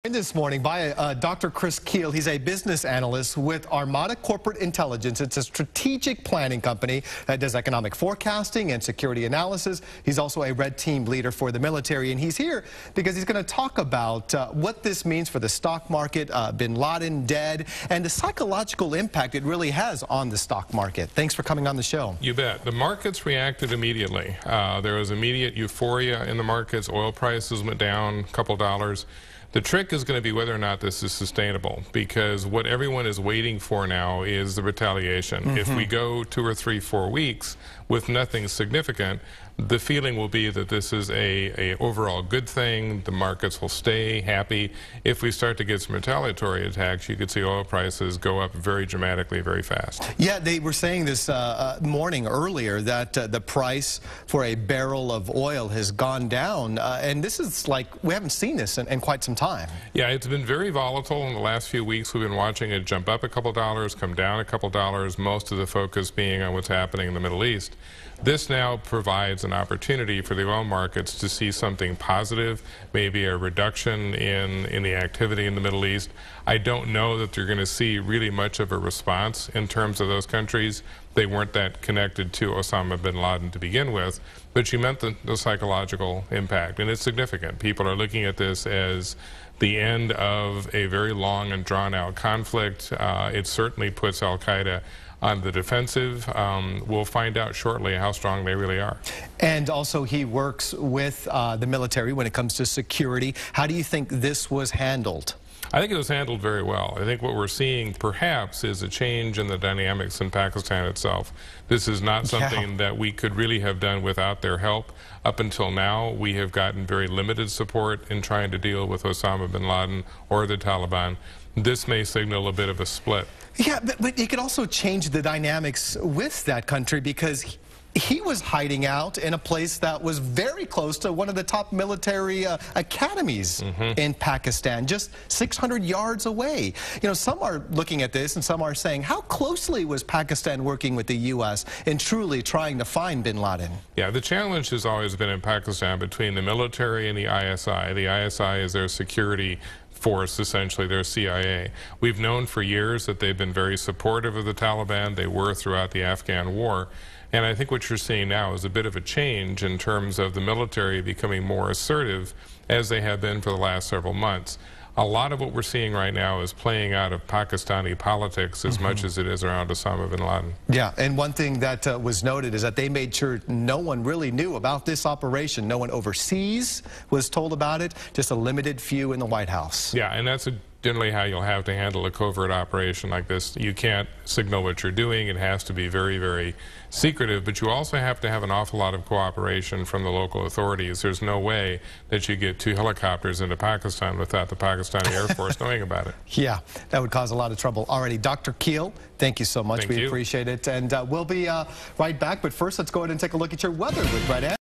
This morning by Dr. Kuehl. He's a business analyst with Armada Corporate Intelligence. It's a strategic planning company that does economic forecasting and security analysis. He's also a red team leader for the military, and he's here because he's going to talk about what this means for the stock market, bin Laden dead, and the psychological impact it really has on the stock market. Thanks for coming on the show. You bet. The markets reacted immediately. There was immediate euphoria in the markets. Oil prices went down a couple dollars. The trick is going to be whether or not this is sustainable, because what everyone is waiting for now is the retaliation. If we go 2 or 3, 4 weeks with nothing significant, the feeling will be that this is a overall good thing. The markets will stay happy. If we start to get some retaliatory attacks, you could see oil prices go up very dramatically, very fast. Yeah, they were saying this morning earlier that the price for a barrel of oil has gone down, and this is like, we haven't seen this in quite some time. Yeah, it's been very volatile in the last few weeks. We've been watching it jump up a couple dollars, come down a couple dollars, most of the focus being on what's happening in the Middle East. This now provides an opportunity for the oil markets to see something positive, maybe a reduction in the activity in the Middle East. I don't know that you're going to see really much of a response in terms of those countries. They weren't that connected to Osama bin Laden to begin with, but you meant the psychological impact, and it's significant. People are looking at this as the end of a very long and drawn-out conflict. It certainly puts al-Qaeda on the defensive. We'll find out shortly how strong they really are. And also he works with the military when it comes to security. How do you think this was handled? I think it was handled very well. I think what we're seeing perhaps is a change in the dynamics in Pakistan itself. This is not something that we could really have done without their help. Up until now, we have gotten very limited support in trying to deal with Osama bin Laden or the Taliban. This may signal a bit of a split. Yeah, but it could also change the dynamics with that country, because he was hiding out in a place that was very close to one of the top military academies in Pakistan, just 600 yards away. You know, some are looking at this and some are saying, how closely was Pakistan working with the U.S. in truly trying to find bin Laden? Yeah, the challenge has always been in Pakistan between the military and the ISI. The ISI is their security force, essentially their CIA. We've known for years that they've been very supportive of the Taliban. They were throughout the Afghan war. And I think what you're seeing now is a bit of a change in terms of the military becoming more assertive, as they have been for the last several months. A lot of what we're seeing right now is playing out of Pakistani politics as much as it is around Osama bin Laden. Yeah, and one thing that was noted is that they made sure no one really knew about this operation. No one overseas was told about it, just a limited few in the White House. Yeah, and that's generally how you'll have to handle a covert operation like this. You can't signal what you're doing. It has to be very, very secretive, but you also have to have an awful lot of cooperation from the local authorities. There's no way that you get 2 helicopters into Pakistan without the Pakistani Air Force knowing about it. Yeah, that would cause a lot of trouble already. Dr. Kuehl, thank you so much. We appreciate it. And we'll be right back, but first let's go ahead and take a look at your weather with Brett.